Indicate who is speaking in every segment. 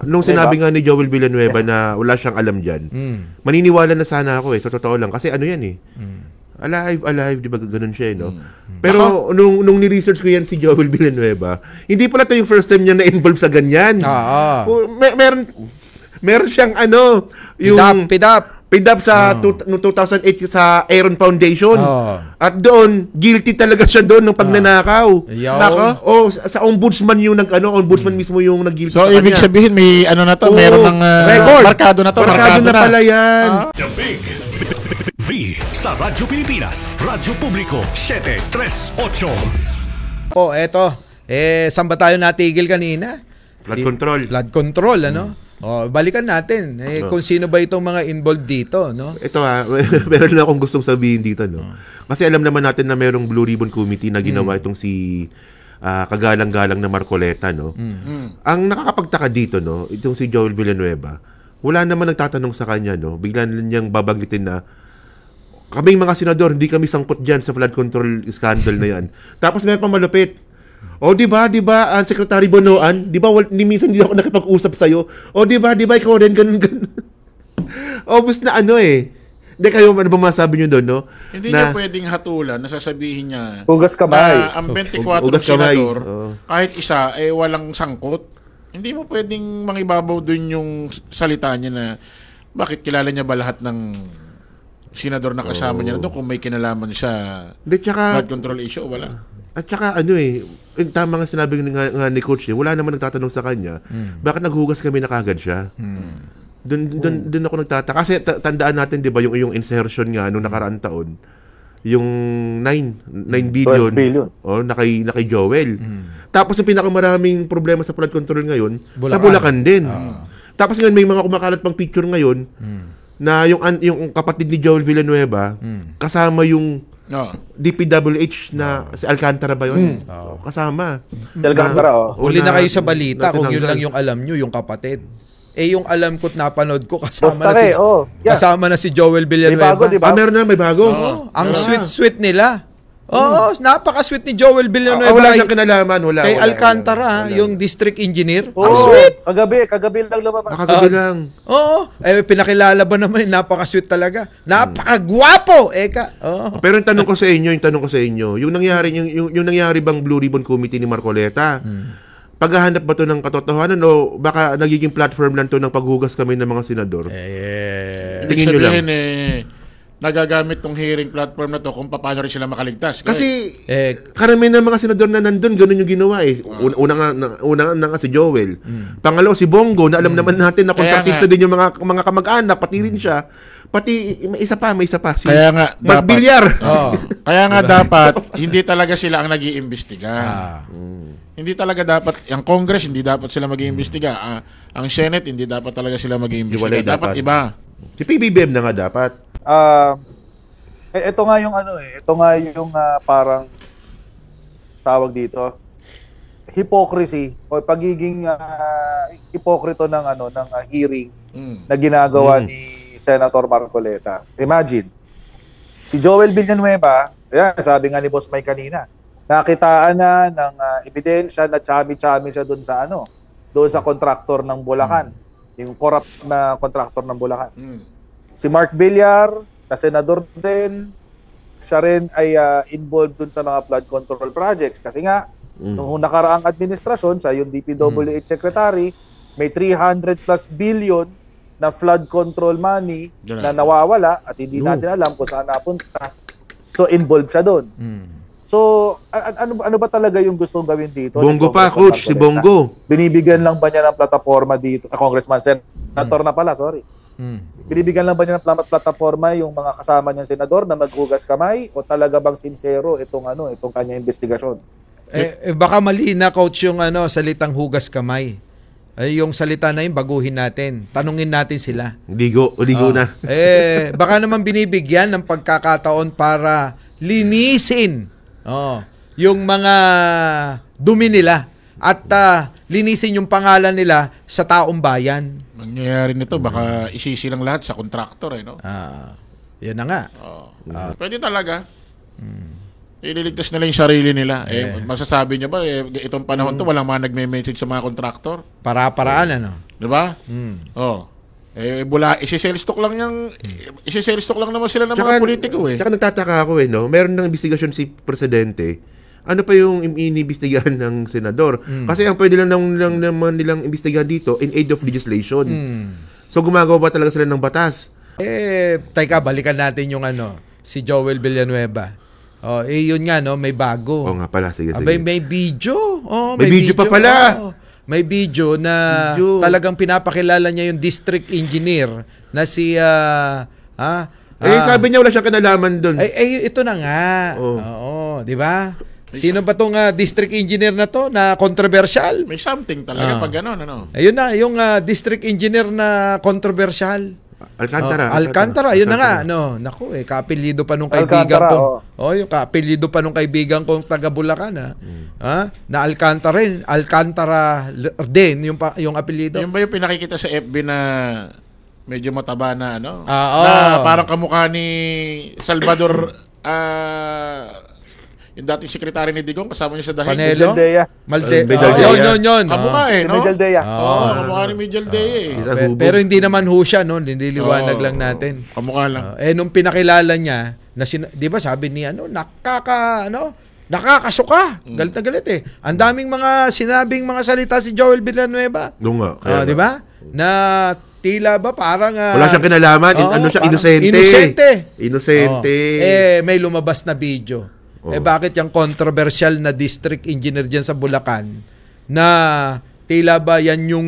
Speaker 1: Nung sinabi nga ni Joel Villanueva na wala siyang alam dyan, maniniwala na sana ako sa totoo lang. Kasi ano yan alive, di ba ganun siya no? Pero nung ni-research ko yan si Joel Villanueva, hindi pala ito yung first time niya na-involve sa ganyan. Meron siyang yung PIDAP sa 2008 sa Aaron Foundation. At doon, guilty talaga siya doon ng pagnanakaw. Nako. Sa ombudsman yung ombudsman mismo yung nag-guilty
Speaker 2: sa kanya. So, ibig sabihin, may meron ng
Speaker 1: record.
Speaker 2: Markado na to.
Speaker 1: Markado na pala yan.
Speaker 3: The Big V sa Radyo Pilipinas. Radyo Publiko, 738.
Speaker 4: Eto. Saan ba tayo natigil kanina?
Speaker 1: Flood control.
Speaker 4: Flood control, balikan natin kung sino ba itong mga involved dito, no?
Speaker 1: Ito meron na akong gustong sabihin dito, no? Kasi alam naman natin na merong Blue Ribbon Committee na ginawa itong si kagalang-galang na Marcoleta, no? Ang nakakapagtaka dito, no, itong si Joel Villanueva, wala naman nagtatanong sa kanya, no? Bigla niyang babanggitin na kaming mga senador, hindi kami sangkot dyan sa flood control scandal na yan. Tapos meron pang malupit. Di ba, Secretary Bonoan, di ba, minsan hindi ako nakipag-usap sa'yo. Di ba, ikaw rin, ganun. Obvious na Hindi kayo, ano ba masabi nyo doon, no?
Speaker 2: Hindi niya pwedeng hatulan na sasabihin niya
Speaker 5: hugas kamay.
Speaker 2: Na ang 24 senador, kahit isa, walang sangkot. Hindi mo pwedeng mangibabaw doon yung salita niya na bakit kilala niya ba lahat ng senador na kasama niya doon kung may kinalaman siya flood control issue o wala?
Speaker 1: At saka tama nga sinabi nga ni Coach wala naman nagtatanong sa kanya, bakit naghugas kami na kagad siya? Doon ako nagtataka. Kasi tandaan natin, di ba, yung insertion nga nung nakaraang taon, yung 9 billion, na kay Joel. Tapos yung pinakamaraming problema sa flood control ngayon, sa Bulacan din. Tapos ngayon, may mga kumakalat pang picture ngayon, na yung kapatid ni Joel Villanueva, kasama yung DPWH na si Alcantara ba yun? Kasama.
Speaker 5: Alcantara,
Speaker 4: Huli na kayo sa balita kung yun lang yung alam nyo, yung kapatid. Yung alam ko't napanood ko, kasama na si Joel Villanueva.
Speaker 5: May bago, diba?
Speaker 1: Meron na, may bago.
Speaker 4: Ang sweet nila. Napaka-sweet ni Joel Villanueva.
Speaker 1: Wala nang kinalaman, wala.
Speaker 4: Kay Alcantara, yung district engineer.
Speaker 5: Ang sweet. Kagabi lang lumabas.
Speaker 1: Kagabi lang.
Speaker 4: Pinakilala ba naman, napaka-sweet talaga. Napaka-gwapo,
Speaker 1: Pero yung tanong ko sa inyo, yung nangyari bang Blue Ribbon Committee ni Marcoleta, paghahanap ba to ng katotohanan o baka nagiging platform lang to ng paghugas kami ng mga senador?
Speaker 2: Tingin nyo lang. Nagagamit tong hearing platform na to kung paano rin sila makaligtas.
Speaker 1: Kasi karamihan ng mga senador na nandun, ganun yung ginawa Una nga si Joel. Pangalawa si Bongo, na alam naman natin na kontratista din yung mga kamag-anak, pati rin siya. Pati may isa pa.
Speaker 2: Kaya nga
Speaker 1: Magbilyar.
Speaker 2: Kaya nga dapat hindi talaga sila ang nag-iimbestiga. Hindi talaga dapat, ang Congress hindi dapat sila mag-iimbestiga. Ang Senate hindi dapat talaga sila mag-iimbestiga. Dapat iba.
Speaker 1: Si PBBM na nga dapat.
Speaker 5: Ito nga yung parang tawag dito, hypocrisy o pagiging hipokrito ng hearing na ginagawa ni Senator Marcoleta. Imagine, si Joel Villanueva, sabi nga ni Boss Mike kanina, nakitaan na ng ebidensya na chami-chami siya doon sa contractor ng Bulacan, yung corrupt na contractor ng Bulacan. Si Mark Villar, na senador din, siya rin ay involved dun sa mga flood control projects. Kasi nga, nung nakaraang administrasyon, sa yung DPWH secretary, may 300 plus billion na flood control money na nawawala at hindi natin alam kung saan napunta. So, involved siya dun. So, ano ba talaga yung gustong gawin dito?
Speaker 1: Bongo pa, Coach, si Bongo.
Speaker 5: Binibigyan lang ba niya ng plataforma dito? Congressman, Senator na pala, sorry. Binibigyan lang ba niya ng plataforma yung mga kasama niyang senador na maghugas kamay o talaga bang sincero itong kanya investigasyon?
Speaker 4: Baka mali na, Coach, yung salitang hugas kamay. Yung salita na yun, baguhin natin. Tanungin natin sila.
Speaker 1: Ligo na.
Speaker 4: Baka naman binibigyan ng pagkakataon para linisin yung mga dumi nila at linisin yung pangalan nila sa taong bayan.
Speaker 2: Nangyayari nito, baka isisi lang lahat sa contractor, no?
Speaker 4: Yan na nga.
Speaker 2: Pwede talaga. Ililigtas nila yung sarili nila. Masasabi niya ba, itong panahon to, walang mga nagme-message sa mga kontraktor?
Speaker 4: Para-paraan, ano?
Speaker 2: Diba? Isi-sell stock lang naman sila ng mga politiko
Speaker 1: Tsaka nagtataka ako no? Meron ng investigasyon si Presidente. Ano pa yung iniimbestigahan ng senador? Kasi ang pwede lang naman nilang imbestigahan dito in aid of legislation. So gumagawa ba talaga sila ng batas?
Speaker 4: Teka, balikan natin yung si Joel Villanueva. Yun nga, no, may bago.
Speaker 1: Nga pala, sige.
Speaker 4: May video.
Speaker 1: May video pa pala.
Speaker 4: May video na talagang pinapakilala niya yung district engineer na si
Speaker 1: sabi niya wala siyang kinalaman doon.
Speaker 4: Ito na nga. Oo, di ba? Sino ba tong district engineer na to na controversial?
Speaker 2: May something talaga pag gano'n,
Speaker 4: Ayun na, yung district engineer na controversial.
Speaker 1: Alcantara,
Speaker 4: yun na nga. Naku, kaapelyido pa nung kaibigan ko. Yung kaapelyido pa nung kaibigan kong taga Bulacan, na Alcantara din yung apelyido.
Speaker 2: Yung ba yung pinakikita sa FB na medyo mataba na na parang kamukha ni Salvador yung dating sekretary ni Digong, kasama niya sa dahig.
Speaker 4: Panelo?
Speaker 1: Medaldea.
Speaker 4: Yun.
Speaker 2: Kamukha no?
Speaker 5: Medaldea.
Speaker 2: Kamukha ni Medaldea
Speaker 4: Pero hindi naman ho siya, no? Nililiwanag lang natin.
Speaker 2: Kamukha lang.
Speaker 4: Nung pinakilala niya, di ba sabi niya, nakakasuka. Galit na galit Ang daming mga sinabing mga salita si Joel Villanueva. Di ba? Na tila ba parang
Speaker 1: wala siyang kinalaman, inosente.
Speaker 4: May lumabas na video. Bakit yung controversial na district engineer dyan sa Bulacan na tila ba yan yung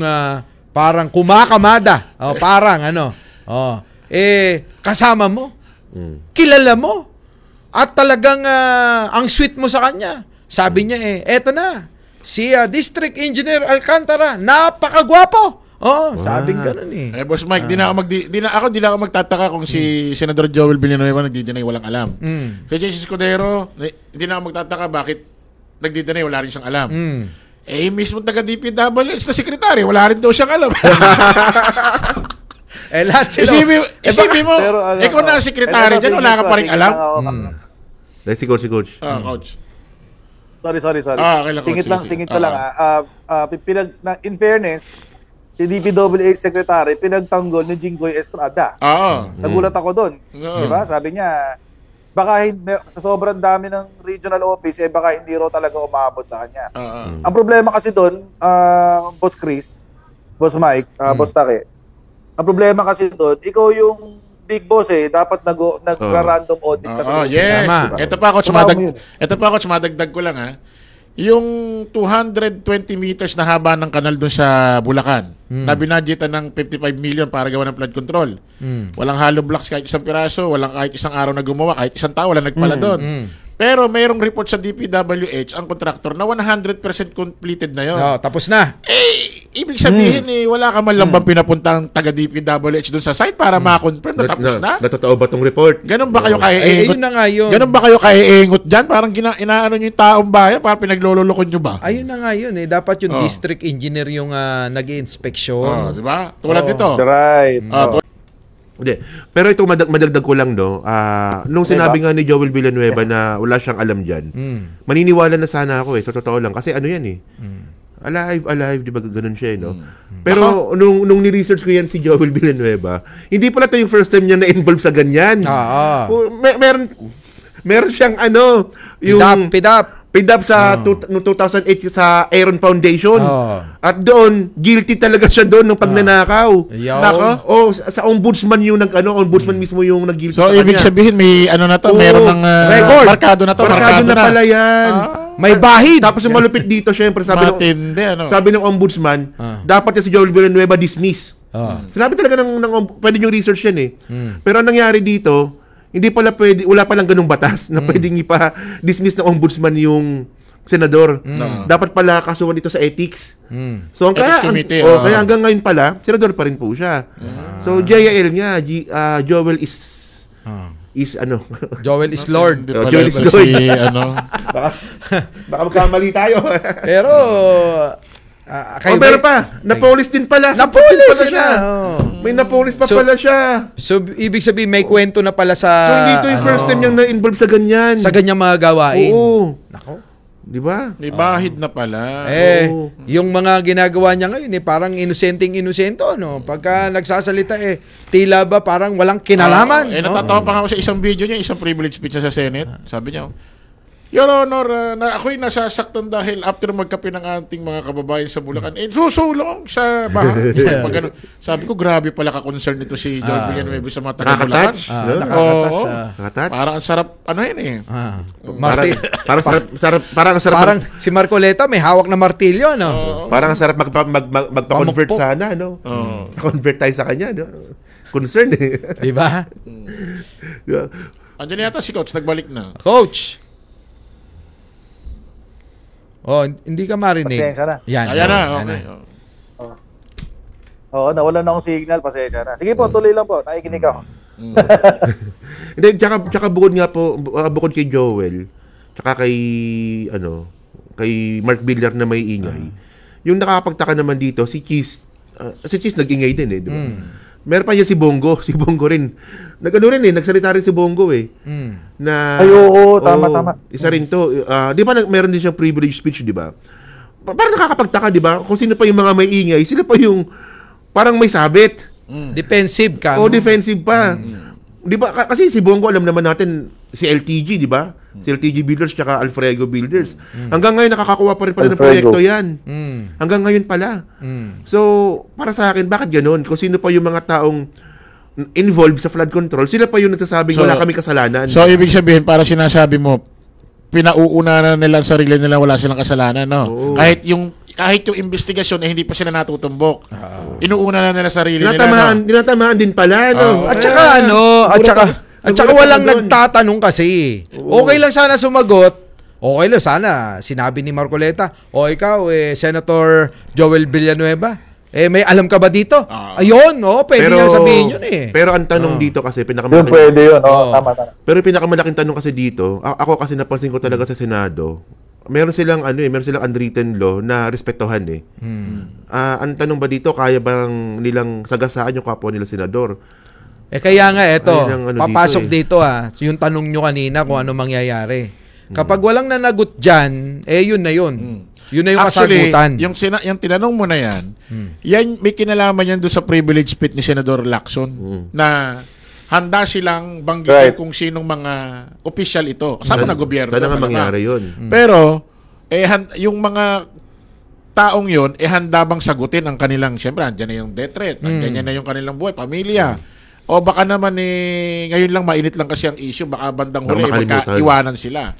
Speaker 4: parang kumakamada? Kasama mo? Kilala mo? At talagang ang sweet mo sa kanya. Sabi niya eto na. Si District Engineer Alcantara, napakagwapo. Sabing ganun
Speaker 2: Boss Mike, di na ako magtataka kung si Senador Joel Villanueva nagdi-deny walang alam. Si Jesse Escudero, hindi na ako magtataka bakit nagdi-deny wala rin siyang alam. Mismo taga DPWH na sekretary, wala rin daw siyang alam.
Speaker 4: Lahat sila.
Speaker 2: Isipin mo, ikaw na sekretary dyan, wala ka pa rin alam.
Speaker 1: Si Coach.
Speaker 2: Coach.
Speaker 5: Sorry. Singit ko lang. In fairness, si DPWH Secretary, pinagtanggol ni Jinggoy Estrada. Nagulat ako doon. Diba? Sabi niya, baka sa sobrang dami ng regional office, baka hindi raw talaga umabot sa kanya. Ang problema kasi doon, Boss Chris, Boss Mike, Boss Take, ang problema kasi doon, ikaw yung big boss dapat nag-random audit kasi.
Speaker 2: Yes. Ito pa ako, madagdag ko lang Yung 220 meters na haba ng kanal doon sa Bulacan, na binadgetan ng 55 million para gawa ng flood control. Walang hollow blocks kahit isang piraso, walang kahit isang araw na gumawa, kahit isang tao walang nagpala doon. Pero mayroong report sa DPWH, ang contractor, na 100% completed na yun.
Speaker 4: Tapos na.
Speaker 2: Ibig sabihin wala ka man lang bang pinapuntang taga DPWH doon sa site para ma-confirm na tapos na?
Speaker 1: Natotoo ba tong report?
Speaker 2: Ganun ba kayo kaiingot?
Speaker 4: Ayun na nga yun.
Speaker 2: Ganun ba kayo kaiingot dyan? Parang inaano nyo yung taong bayan, parang pinaglololokon nyo ba?
Speaker 4: Ayun na nga yun Dapat yung district engineer yung nag-i-inspeksyon.
Speaker 2: Di ba? Tulad nito.
Speaker 5: Right.
Speaker 1: Hindi. Pero ito madagdag ko lang nung sinabi nga ni Joel Villanueva na wala siyang alam diyan. Maniniwala na sana ako sa totoo lang kasi yan alive, di ba ganun siya Pero nung ni-research ko yan si Joel Villanueva, hindi pala ito yung first time niya na-involve sa ganyan. Meron siyang yung PIDAP sa 2008 sa Aaron Foundation. At doon, guilty talaga siya doon ng pagnanakaw. Nako? Sa ombudsman yung ombudsman mismo yung nag-guilty
Speaker 2: sa kanya. So, ibig sabihin, may meron ng
Speaker 4: record.
Speaker 2: Markado na to.
Speaker 1: Markado na pala yan.
Speaker 4: May bahid.
Speaker 1: Tapos yung malupit dito, syempre, sabi ng ombudsman, dapat si Joel Villanueva dismiss. Sinabi talaga pwede yung research yan Pero ang nangyari dito, hindi pala wala palang ganung batas na pwedeng ipa-dismiss ng ombudsman yung senador. Dapat pala kasuhan dito sa ethics. So
Speaker 2: kaya
Speaker 1: hanggang ngayon pala, senador pa rin po siya. So JIL nga, Joel is
Speaker 4: Joel is Lord.
Speaker 1: Joel is Lord. Baka magkamali tayo.
Speaker 4: Pero
Speaker 1: pero pa, na-police din pala.
Speaker 4: Na-police siya.
Speaker 1: May napolis pa pala siya.
Speaker 4: So, ibig sabihin, may kwento na pala sa...
Speaker 1: So, hindi ito yung first time niyang na-involve sa ganyan.
Speaker 4: Sa ganyang mga gawain.
Speaker 1: Oo.
Speaker 4: Nako.
Speaker 1: Di ba?
Speaker 2: May bahid na pala.
Speaker 1: Oo.
Speaker 4: Yung mga ginagawa niya ngayon, parang inosenteng-inosento, no? Pagka nagsasalita, tila ba parang walang kinalaman.
Speaker 2: Natatawa pa nga ako sa isang video niya, isang privilege speech niya sa Senate. Sabi niya, Your Honor, ako'y nasasaktan dahil after magkape ng ating mga kababayan sa Bulacan, susulong sa bahay. Sabi ko, grabe pala ka-concern nito si Joel Villanueva sa mga taga-Bulacan.
Speaker 1: Nakakatouch.
Speaker 2: Parang ang sarap,
Speaker 4: Parang si Marcoleta may hawak na martilyo, no?
Speaker 1: Parang ang sarap magpa-convert sana, no? Convert tayo sa kanya, no? Concern,
Speaker 4: Di ba?
Speaker 2: Andiyan yata si Coach, nagbalik na.
Speaker 4: Coach! Hindi ka marinig.
Speaker 5: Pasensya na.
Speaker 2: Ayan na, okay.
Speaker 5: Oo, nawalan na akong signal, pasensya na. Sige po, tuloy lang po, nakikinig ako.
Speaker 1: Hindi, tsaka bukod kay Joel, tsaka kay Mark Villar na may ingay. Yung nakakapagtaka naman dito, si Cheese nag-ingay din di ba? Meron pa yan si Bongo rin. Nagsalita rin si Bongo na
Speaker 5: ay oo, tama.
Speaker 1: Isa rin to. Di ba meron din siyang privilege speech, di ba? Parang nakakapagtaka, di ba? Kung sino pa yung mga may ingay, sila pa yung parang may sabit.
Speaker 4: Defensive ka.
Speaker 1: Defensive pa. Di ba? Kasi si Bongo, alam naman natin, si LTG, di ba? Si LTG Builders tsaka Alfredo Builders. Hanggang ngayon nakakakuha pa rin pala ng proyekto yan. Hanggang ngayon pala. So, para sa akin, bakit ganun? Kung sino pa yung mga taong involved sa flood control, sila pa yung nagsasabing wala kami kasalanan.
Speaker 2: So, ibig sabihin, para sinasabi mo, pinauuna na nila ang sarili nila, wala silang kasalanan, no?
Speaker 1: Oo.
Speaker 2: Kahit yung investigasyon hindi pa sila natutumbok. Inuuna na nila sarili nila.
Speaker 1: Dinatamaan din pala, no?
Speaker 4: At saka walang nagtatanong kasi. Okay lang sana sumagot. Okay lang sana. Sinabi ni Marcoleta, ikaw, Senator Joel Villanueva, may alam ka ba dito? Ayun, pwede niya sabihin yun
Speaker 1: Pero ang tanong dito kasi,
Speaker 5: Yun, pwede yun. Tama.
Speaker 1: Pero pinakamalaking tanong kasi dito, ako kasi napansin ko talaga sa Senado, meron silang unwritten law na respetuhan ang tanong ba dito, kaya bang nilang sagasaan yung kapwa nila senador?
Speaker 4: Kaya nga, papasok dito yung tanong nyo kanina kung ano mangyayari. Kapag walang nanagot dyan, yun na yun. Yun na yung kasagutan.
Speaker 2: Yung tinanong mo na yan, yan may kinalaman yan doon sa privilege speech ni Senador Lacson na handa silang banggitin kung sinong mga official ito. Kasama na gobyerno.
Speaker 1: Sana nga mangyari yun.
Speaker 2: Pero, yung mga taong yun, handa bang sagutin ang kanilang, siyempre, andyan na yung death threat, andyan na yung kanilang buhay, pamilya. O baka naman ngayon lang mainit lang kasi ang issue, baka bandang huli magkaiwanan sila.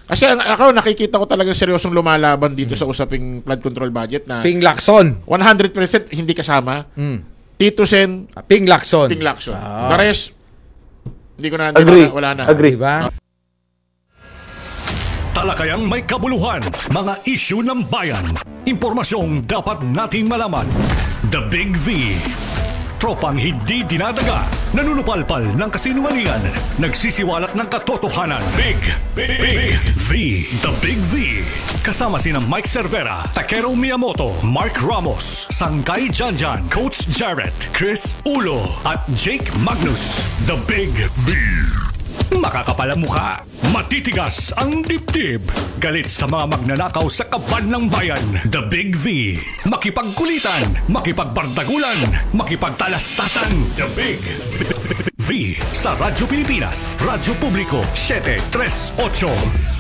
Speaker 2: Kasi ako nakikita ko talagang seryosong lumalaban dito sa usaping flood control budget na
Speaker 4: Ping Lacson
Speaker 2: 100% hindi kasama. Tito Sen,
Speaker 4: Ping Lacson.
Speaker 2: The rest hindi ko na wala na.
Speaker 5: Agree.
Speaker 4: Diba?
Speaker 3: Talakayang may kabuluhan, mga issue ng bayan, impormasyong dapat nating malaman. The Big V. Tropang hindi dinadaga, nanunupalpal ng kasinungalingan, nagsisiwalat ng katotohanan. Big V. The Big V. Kasama sina Mike Cervera, Takero Miyamoto, Mark Ramos, Sangkay Janjan, Coach Jarrett, Chris Ulo, at Jake Magnus. The Big V. Makakapal ang mukha, matitigas ang dibdib, galit sa mga magnanakaw sa kaban ng bayan. The Big V. Makipagkulitan, makipagbardagulan, makipagtalastasan. The Big V. Sa Radyo Pilipinas, Radyo Publiko, 738.